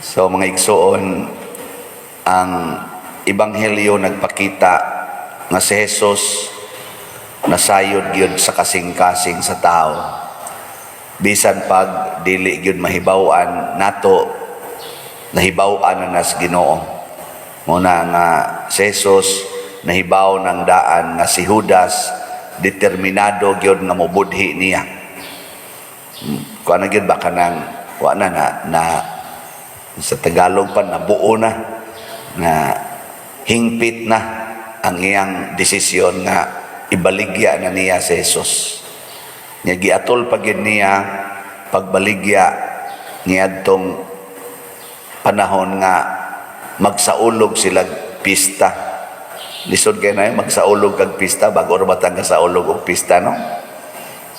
So mga igsoon, ang Ebanghelyo nagpakita nga si Jesus nasayod gyud sa kasing-kasing sa tao. Bisan pag dili gyud mahibaw-an nato, nahibaw-an na nas Ginoo. Muna nga si Jesus nahibaw ng daan nga si Judas determinado gyud nga mobudhi niya. Kuan na gyud ba kanang na sa Tagalog pa nabuo na hingpit na ang iyang desisyon nga ibaligya na niya si Jesus. Nya giatol pa gyud niya pagbaligya niadtong panahon nga magsaulog sila pista. Lisod kay na magsaulog kag pista bago ra batang saulog og pista, no?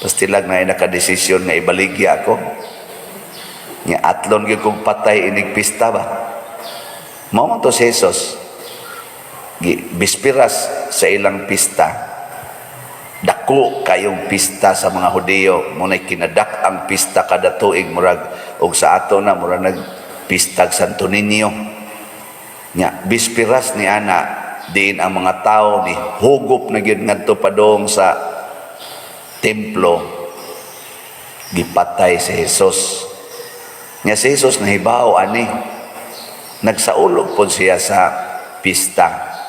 Pastilag na nakadesisyon nga ibaligya ako. Nya atlon gyud kong patay inig pista ba. Mao man to si Jesus. Bispiras sa ilang pista. Dako kayong pista sa mga Hudiyo, munay kinadak ang pista kada tuig murag og sa ato na murag nagpistag Santo Niño. Nya bispiras ni ana diin ang mga tao ni hugop na gyud ngadto padong sa templo, gipatay si Jesus. Nya si Jesus nahibaw ani nagsaulog po siya sa pista,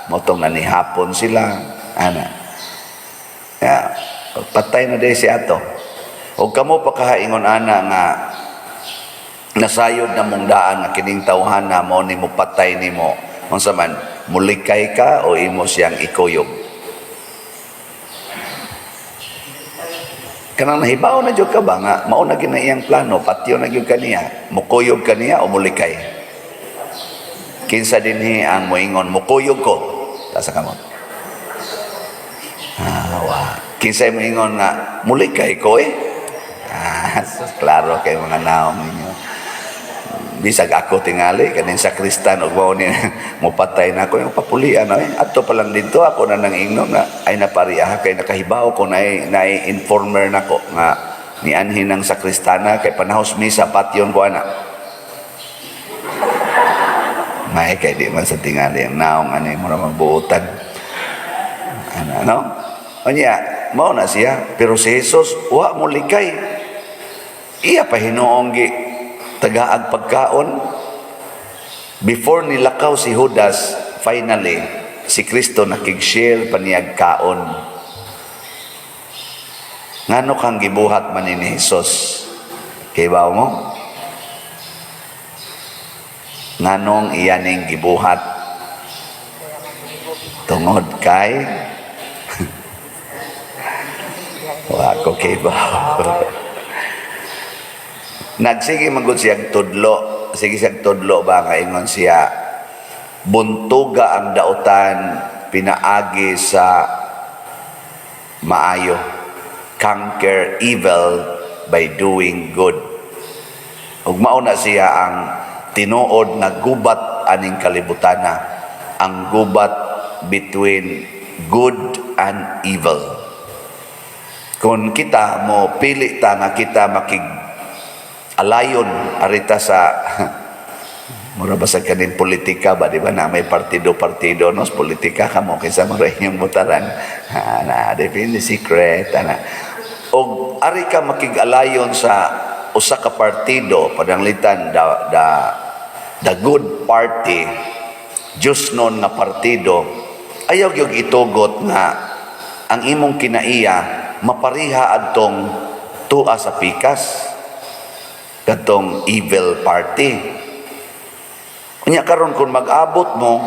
motong nanihapon sila ana. Ya, patay na day si ato. O kamo pa kahaingon ana nga nasayod na mong daan nga kining tawhana mo ni mo patay nimo. Unsa man, mulikay ka o imo siyang ikuyog? Kanang nahibaw na jud ka ba nga mao na gyud na iyang plano, patyo na gyud kaniya, mukuyog kaniya o mulikay? Kinsa dinhi ang moingon mukuyog ko? Tasa kamot. Kinsa moingon nga mulikay ko eh? Klaro kay mga naong ninyo. Bisag ako tingali kanin sa Kristan ug mao ni mopatay na ako yung papulian adto pa lang dito ako na nang ingnon na ay napariya kay nakahibaw ko na informer nako nga ni anhin ng sakristana kay panahos misa patyon ko ana may kay di man sa tingali ang naong ani mo ra magbuutan ano unya mao na siya pero si Jesus wa mo likay iya pa hinuong gi tagaag pagkaon. Before nilakaw si Judas, finally si Kristo nakig-share paniyag kaon. Ngano kang gibuhat man ni Jesus? Kay bawo mo? Nganong iyaning gibuhat? Tungod kay wa ko kay bawo. Nagsige magud siyang tudlo. Sige siyang tudlo ba kaingon siya. Buntuga ang dautan pinaagi sa maayo. Conquer evil by doing good. Ug mao na siya ang tinuod nga gubat aning kalibutana. Ang gubat between good and evil. Kung kita mo pili ta nga kita alayon arita sa mura basag kanin politika ba di ba na may partido no politika kamo kinsa man yung butaran na define secret ana og ari ka makig-alayon sa usa ka partido padanglitan the good party Diyos non nga partido ayaw gyud itugot nga ang imong kinaiya mapariha adtong tua sa pikas katong evil party. Unya karon kung mag-abot mo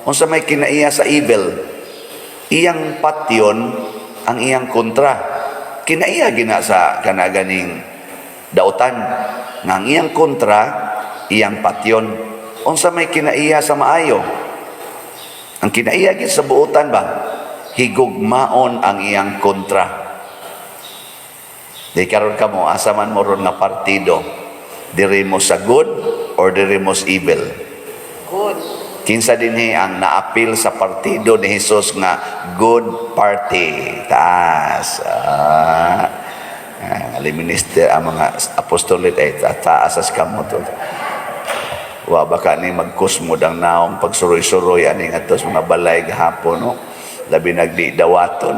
unsa may kinaiya sa evil, iyang patyon ang iyang kontra. Kinaiya gina sa kanaganing dautan nga ang iyang kontra iyang patyon. Unsa may kinaiya sa maayo? Ang kinaiya gid sa buotan ba? Higugmaon ang iyang kontra. Di karon kamo asa man mo ron nga partido, diri mo sa good or diri mo sa evil? Good. Kinsa dinhi ang naapil sa partido ni Jesus nga good party? Taas. Minister ang mga apostolit ay taas as kamot. Wa baka ni magkusmod ang naong pagsuroy-suroy ani ngadto sa mga balay gahapon no. Labi nagdi dawaton,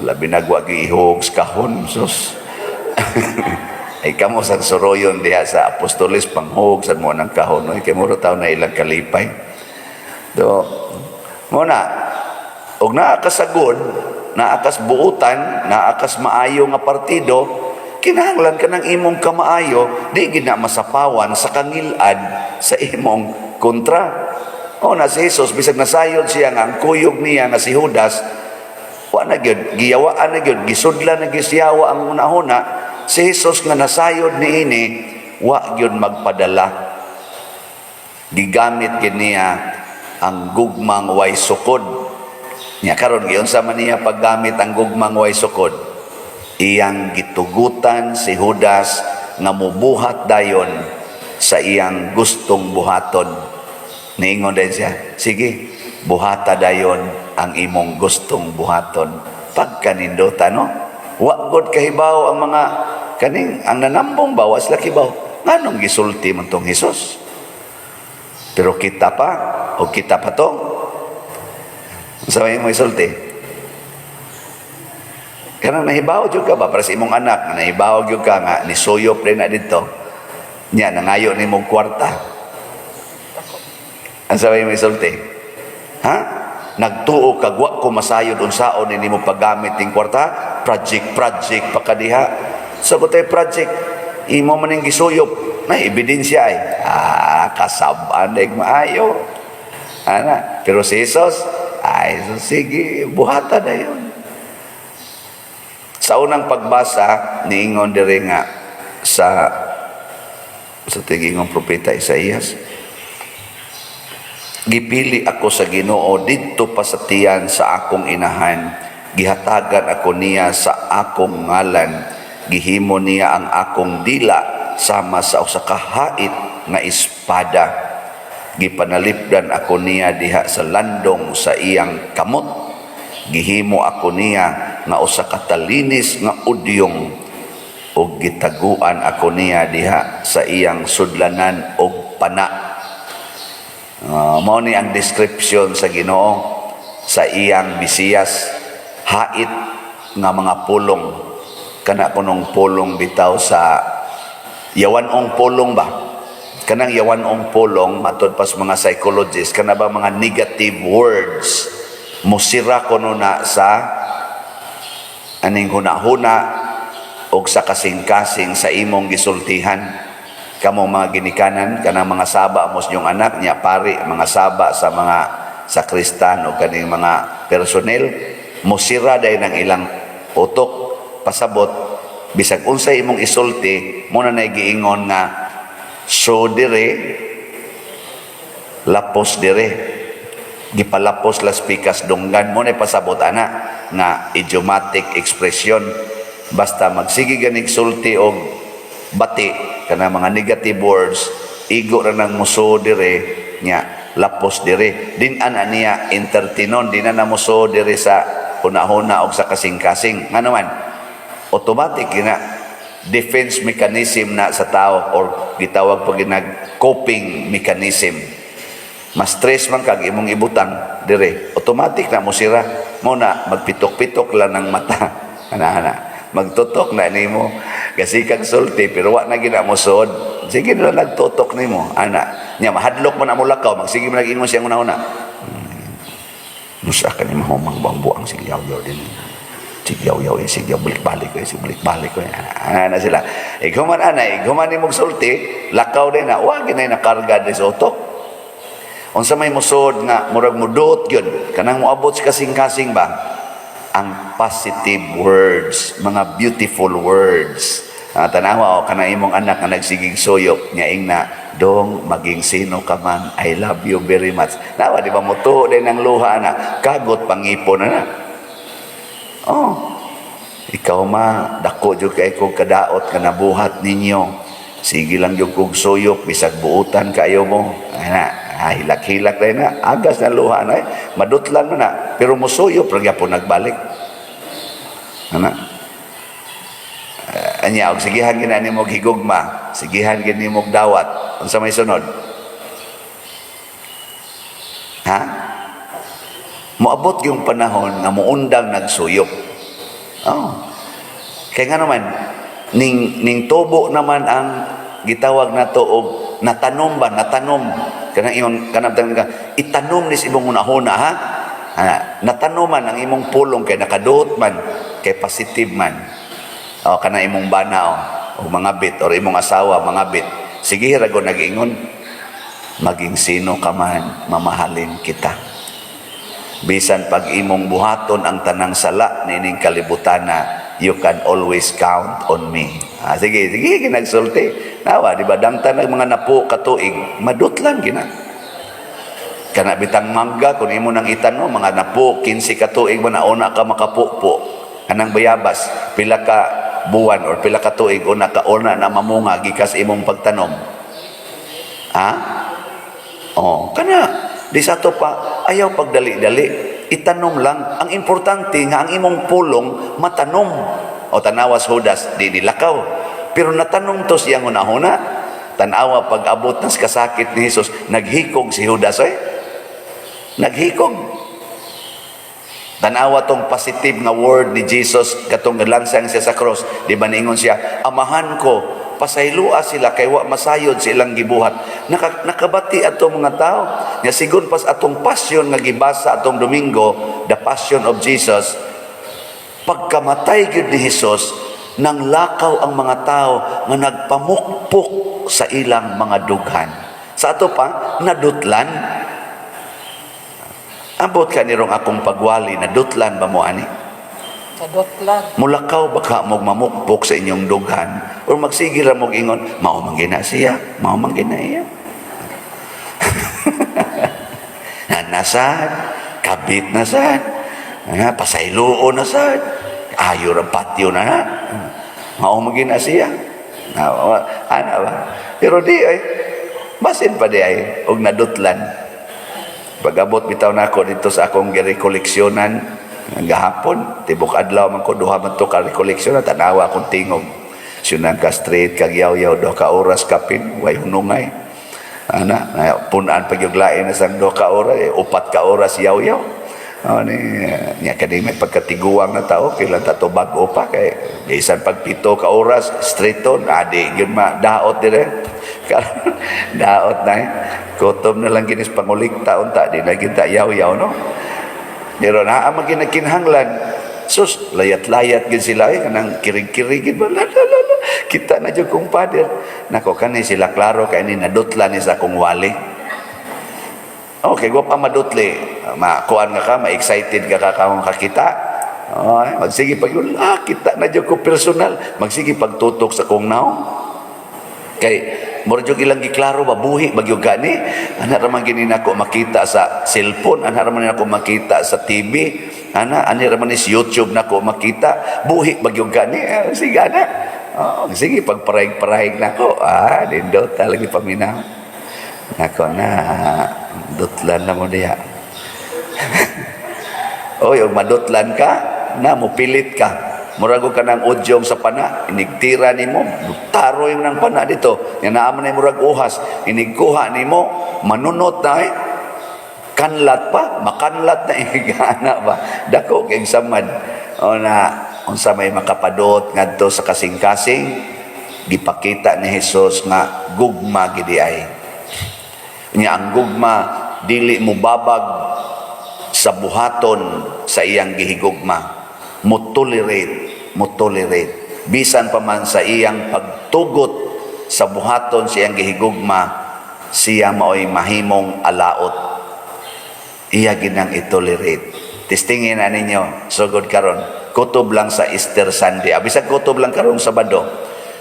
labi nagwa giihog sa kahon sus. Ay kamo sa suroyon diha sa Apostoles panghug sa mo ng kahon no. Kay muro taw na ilang kalipay. Do mo na og naa ka sagod, naa kas buutan, naa kas maayo nga partido, kinahanglan ka ng imong kamaayo, di gid na masapawan sa kangilad sa imong kontra. O na si Jesus, bisag nasayod siya nga ang kuyog niya nga si Judas, wa na gyud giyawaan na gyud gisudlan na gisiyawa ang una-una. Si Jesus nga nasayod niini, wa gyud magpadala. Gigamit gid niya ang gugmang way sukod. Nya karon giyon sa man niya paggamit ang gugmang way sukod. Iyang gitugutan si Judas nga mubuhat dayon sa iyang gustong buhaton. Niingon din siya, sige, buhata dayon ang imong gustong buhaton. Pagkanindutan, no? Wa gud kahibaw ang mga kaning ang nanambong bawas laki baw. Nganong gisulti man tong Hesus? Pero kita pa o kita pa to. Sabi mo isulti. Kanang nahibaw jud ka ba para sa imong anak, nahibaw jud ka nga ni suyop rin na dito. Nya nangayo nimo kwarta. Ang sabi mo isulti, ha? Nagtuo kagwa ko masayod unsaon ni mo paggamit ng kwarta, project pakadiha. Sagot ay project, imo man yung gisuyop, na ebidensya ay, kasabaan na maayo. Ana, pero si Jesus, ay, so sige, buhata na yun. Sa unang pagbasa, niingon dire nga sa tingin ng propeta Isaías, gipili ako sa Ginoo didto pa sa tiyan sa akong inahan, gihatagan ako niya sa akong ngalan, gihimo niya ang akong dila sama sa usa ka hait nga espada, gipanalipdan ako niya diha sa landong sa iyang kamot, gihimo ako niya nga usa ka talinis nga udyong, ug gitaguan ako niya diha sa iyang sudlanan og pana. Mao ni ang description sa Ginoo sa iyang Mesiyas, hait nga mga pulong, kana kunong pulong bitaw sa yawanong pulong ba, kanang yawanong pulong matod pas mga psychologists, kana ba mga negative words musira kuno na sa aning hunahuna o sa kasing-kasing sa imong gisultihan. Kamo mga ginikanan, kanang mga saba mo sa inyong anak niya, pari, mga saba sa mga sakristan o kaning mga personnel, musira dahil ng ilang utok, pasabot, bisag unsay imong isulti, muna na giingon nga, so dire, lapos dire, gipalapos las pikas dunggan, muna pasabot ana, nga idiomatic expression, basta magsige ganig sulti o bati, kana mga negative words, igo ra nang muso dire nya lapos dire din ana niya entertinon din na muso dire sa hunahuna og sa kasing-kasing nga naman automatic na defense mechanism na sa tao or gitawag pag coping mechanism. Mas stress man kag imong ibutang dire automatic na mo sira mo na magpitok-pitok lang ng mata ana magtutok na nimo kasi kang sulti pero wa na gina mo sod, sige na nagtutok nimo ana nya mahadlok mo na mo lakaw magsige mo nag-ingon siya una-una nusa ka ni mahumang bambuang sigyaw-yaw din sigyaw-yaw sigyaw balik-balik ko balik-balik ko ana sila iguman nimo sulti lakaw din na wa ginay nakarga des utok unsa may musod nga murag mudot gyud kanang moabot sa kasing-kasing ba ang positive words, mga beautiful words. Tanawa o kanang imong anak nga nagsigig suyop nya ingna, dong maging sino ka man, I love you very much. Nawa di ba mo to din ang luha na kagot pangipon na. Oh. Ikaw ma dako jud kay kog kadaot ka nabuhat ninyo. Sige lang jud kog suyop bisag buutan kayo mo. Ana hilak-hilak rin na, agas na luha na madutlan mo na, pero musuyo, pragya po nagbalik. Ano? Anya, og sigihan gina ni mo higugma, sigihan gina ni mo dawat, ang sa may sunod. Moabot yung panahon nga muundang nagsuyop. Oh. Kaya nga naman, ning tubo naman ang gitawag na to og natanom ba, natanom. Kanang imong kanabtan ka, itanom ni imong unahuna ha. Natanoman ang imong pulong kay nakaduot man, kay positive man. O kana imong bana o mga bit or imong asawa mga bit. Sige rago nag-ingon, maging sino ka man, mamahalin kita. Bisan pag imong buhaton ang tanang sala nining kalibutana, you can always count on me. Sige, ginagsulti. Nawa, di ba, dangtan ng mga napo katuig, madutlan gina. Kana bitang mangga, kung imo nang itanong, mga napo, 15 katuig mo na una ka makapupo. Anang bayabas, pila ka buwan or pila ka tuig, una ka una na mamunga, gikas imong pagtanom. Ha? Oh, kana, di sa to pa, ayaw pagdali-dali. Itanom lang. Ang importante nga, ang imong pulong, matanom. O tanawas Judas, di dilakaw. Pero natanong to siyang una-una. Tanawa pag-abot ng kasakit ni Jesus, naghikog si Judas, naghikog. Tanawa tong positive nga word ni Jesus katong lansang siya sa cross. Di ba ningon siya, amahan ko, pasaylua sila kay wa masayod silang gibuhat. Nakabati atong mga tao. Nga sigon pas atong passion nga gibasa atong Domingo, the Passion of Jesus. Pagkamatay gyud ni Jesus, nang lakaw ang mga tao nga nagpamukpok sa ilang mga dughan. Sa ato pa, nadutlan. Abot ka nirong akong pagwali, nadutlan ba mo ani? Nadutlan. Mulakaw baka mo mamukpok sa inyong dughan o magsigil ra mo ingon, mao man gina siya, mao man gina iya. Nasad, kabit na sad, pasayloon na sad, ayo ra patio na na. Mao man gina siya. Ana ba? Pero di ay basin pa di ay og nadutlan. Pag-abot bitaw na ako dito sa akong rekoleksyonan gahapon, tibok adlaw man ko duha man to ka rekoleksyon, tanawa akong tingog. Sunang ka straight kag yaw-yaw do ka oras kapin, way hunungay. Ana, punan pag yung lain na sang do ka oras, 4 ka oras yaw-yaw. Niya kani may pagkatiguang na tao, kailan tato bago pa kay bisan pag 7 ka oras straight on, adi gyud ma daot dire. Daot na kutom na lang ginis pangulikta unta di na kita yaw-yaw no. Pero naa man ginakinhanglan sus layat-layat gid sila kanang kirig-kirig gid ba kita na jud kong pader nako kanay sila klaro kay ni nadutlan ni sa akong wali. Okay, wa pa madutli makuan nga ka ma-excited ka kakawang kakita. Magsige pag yun kita na jud ko personal, magsige pagtutok sa kong naong kay murjog ilang giklaro ba buhi bagyo gani ana ra man gini nako makita sa cellphone, ana ra man nako makita sa TV, ana ani ra man sa YouTube nako makita buhi bagyo gani. Sige ana sige pagparayg-parayg nako dindot talaga paminaw nako na dutlan na mo diha. Oy og madutlan ka na mupilit ka murago ka ng udyong sa pana, inigtira ni mo, taroy mo ng pana dito, yan naaman na murag uhas, inigkuha ni mo, manunot na kanlat pa, makanlat na igana ba, dako keng samad, o na, unsa may makapadot ngadto sa kasing-kasing, gipakita ni Jesus nga gugma gidi ay. Nya ang gugma, dili mo babag sa buhaton sa iyang gihigugma, motolerate bisan pa man sa iyang pagtugot sa buhaton sa iyang gihigugma, siya mao'y mahimong alaot, iya ginang itolerate. Testingin na ninyo sugod karon kutob lang sa Easter Sunday, bisag kutob lang karong Sabado,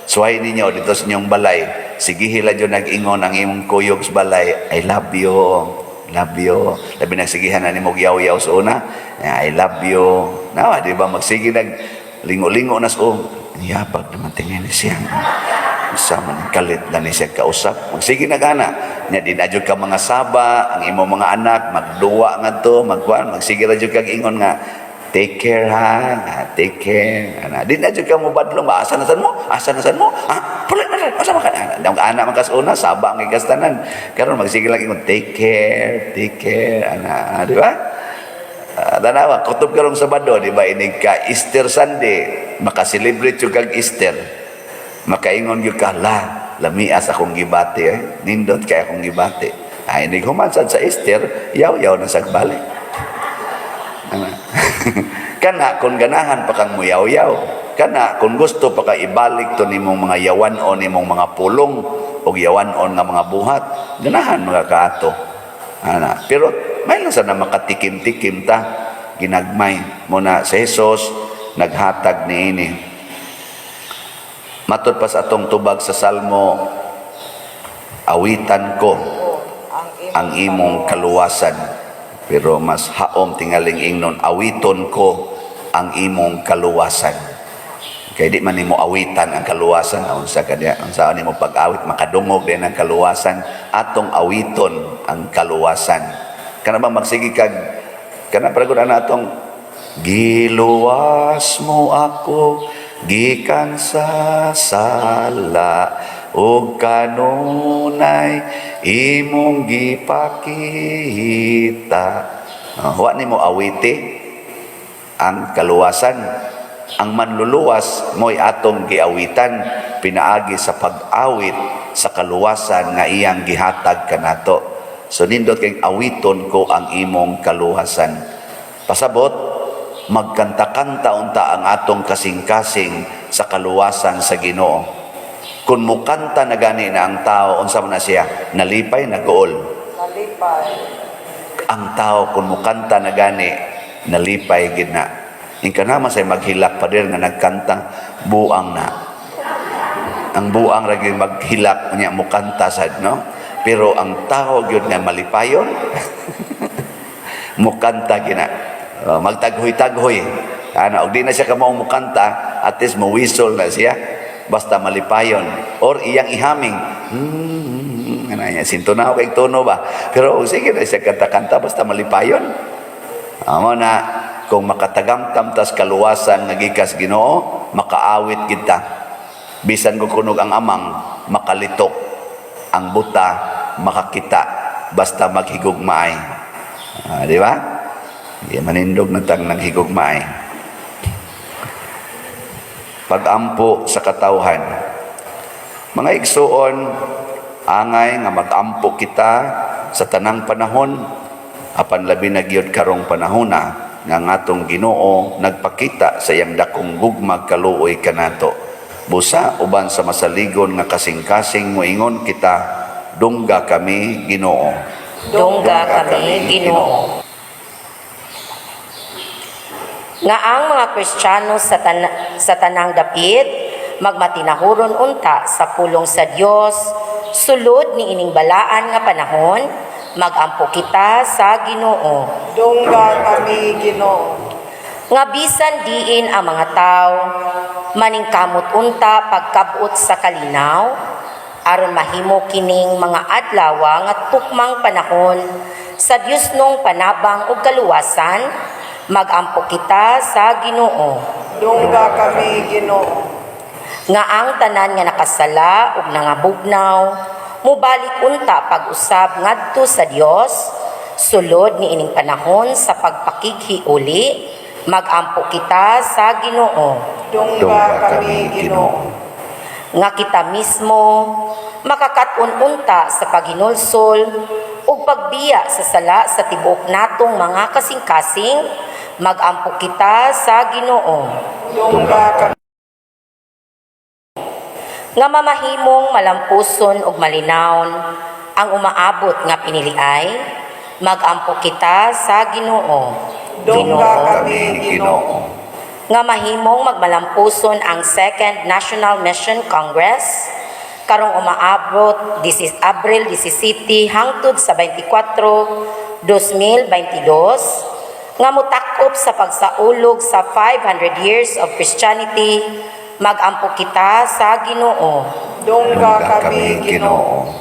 suway ninyo dito sa inyong balay, sige hila dyan nag-ingon ang imong kuyog sa balay, I love you, labi nagsigihan na ni mo yaw-yaw sa una, I love you. Nawa, di ba magsige lingo-lingo na sa yabag naman tingin ni siya. Sama ng kalit na ni siya kausap. Magsige na gana. Nya di na dyan ka mga saba, ang imo mga anak, magduwa nga to, magsige na dyan kang ingon nga, take care ha, take care. Di na dyan ka mo badlong, asa na san mo? Pulit na rin, asa maka na? Anak makasuna, saba ang ikastanan. Karon magsige lang ingon, take care, di ba? Tanawa, kutob karong Sabado, di ba, inig ka Easter Sunday, makaselebrate yung kag Easter. Makaingon yung ka, lamias akong gibati, nindot kaya akong gibati. Inig humansad sa Easter, yaw-yaw na sagbalik. Kana, kung ganahan pa kang muyaw-yaw, kana, kung gusto pa ka ibalik to nimong mga yawan-on, nimong mga pulong, o yawan-on nga mga buhat, ganahan mga kaato. Pero may lang sana makatikim-tikim ta, ginagmay muna sa Jesus, naghatag ni ini. Matod pa sa atong tubag sa Salmo, awitan ko ang imong kaluwasan. Pero mas haom tingaling ingnon, awiton ko ang imong kaluwasan. Kaya di man nimo awitan ang kaluwasan, unsa kanya, unsa nimo pag-awit makadungog din ang kaluwasan, atong awiton ang kaluwasan. Kana ba magsigi kag kana paragon na atong giluwas mo ako gikan sa sala ug kanunay imong gipakita. Wa nimo awiti ang kaluwasan. Ang manluluwas mo'y atong giawitan pinaagi sa pag-awit sa kaluwasan nga iyang gihatag kanato. So nindot kay awiton ko ang imong kaluwasan. Pasabot, magkanta-kanta unta ang atong kasing-kasing sa kaluwasan sa Ginoo. Kung mukanta na gani na ang tao, unsa man na siya, nalipay, nagool. Nalipay. Ang tao kung mukanta na gani, nalipay gid na. Ingka naman say maghilak pa din nga nagkanta, buang na. Ang buang lagi maghilak niya mukanta sad, no? Pero ang tao gyud nga malipayon, mukanta gina. Magtaghoy-taghoy. Og di na siya kamao mukanta, at least mo-whistle na siya. Basta malipayon. Or iyang ihaming. Sintunaw kay tono ba? Pero sige na siya kanta-kanta, basta malipayon. Amo na, kung makatagamtam tas kaluwasan nga gikas Ginoo, makaawit kita. Bisan ko kunog ang amang, makalitok. Ang buta, makakita. Basta maghigugmaay. Di ba? Di manindog na tang naghigugmaay. Pag-ampo sa katawhan. Mga igsuon, angay nga mag-ampo kita sa tanang panahon, apan labi na gyud karong panahona, nga ngatong Ginoo nagpakita sa iyang dakong gugmag kaluoy kanato. Busa uban sa masaligon nga kasing-kasing moingon kita, dungga kami Ginoo. Dungga kami Ginoo. Nga ang mga Kristiyano sa tanang dapit magmatinahuron unta sa pulong sa Dios sulod ni ining balaan nga panahon, magampo kita sa Ginoo. Dungga kami Ginoo. Nga bisan diin ang mga tao maningkamot unta pagkabot sa kalinaw aron mahimo kining mga adlaw nga tukmang panahon sa Dios nung panabang ug kaluwasan, magampo kita sa Ginoo. Dungga kami Ginoo. Nga ang tanan nga nakasala ug nangabugnaw mubalik unta pag-usab ngadto sa Dios sulod ni ining panahon sa pagpakighiuli, magampo kita sa Ginoo. Dungga kami Ginoo. Nga kita mismo makakat-on unta sa paghinulsol ug pagbiya sa sala sa tibuok natong mga kasing-kasing, magampo kita sa Ginoo. Dungga kami. Nga mamahimong malampuson ug malinawon ang umaabot nga piniliay, magampo kita sa Ginoo. Dungga kami Ginoo. Nga mahimong magmalampuson ang Second National Mission Congress karong umaabot Abril 17 hangtod sa 24, 2022 nga mutakop sa pagsaulog sa 500 years of Christianity, magampo kita sa Ginoo. Dungga kami Ginoo.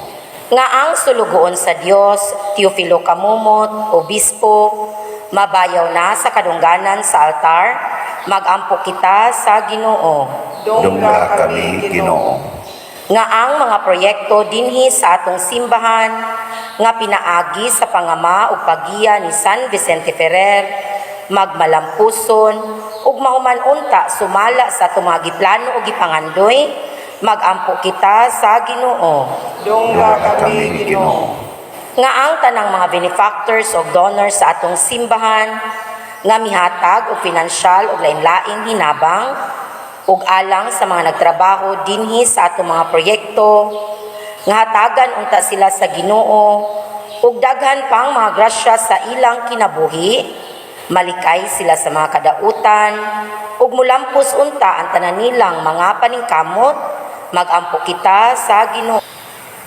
Nga ang sulugoon sa Dios, Teofilo Kamumot, Obispo, mabayaw na sa kadungganan sa altar, magampo kita sa Ginoo. Dungga kami Ginoo. Nga ang mga proyekto dinhi sa atong simbahan nga pinaagi sa pangama ug pagiya ni San Vicente Ferrer magmalampuson, ug mahuman unta sumala sa mga giplano ug gipangandoy, magampo kita sa Ginoo. Dungga kami Ginoo. Nga ang tanang mga benefactors o donors sa atong simbahan, nga mihatag o pinansyal o lain-laing hinabang, ug alang sa mga nagtrabaho dinhi sa atong mga proyekto, nga hatagan unta sila sa Ginoo, ug daghan pang mga grasya sa ilang kinabuhi, malikay sila sa mga kadautan, ug mulampos unta ang tanan nilang mga paningkamot, magampo kita sa Ginoo.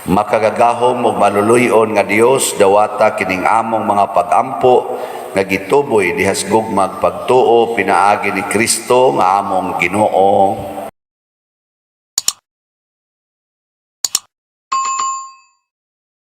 Makagagahom ug maluluyon nga Dios dawata kining among mga pag-ampo nga gituboy dihas gugmag pagtuo pinaagi ni Kristo nga among Ginoo.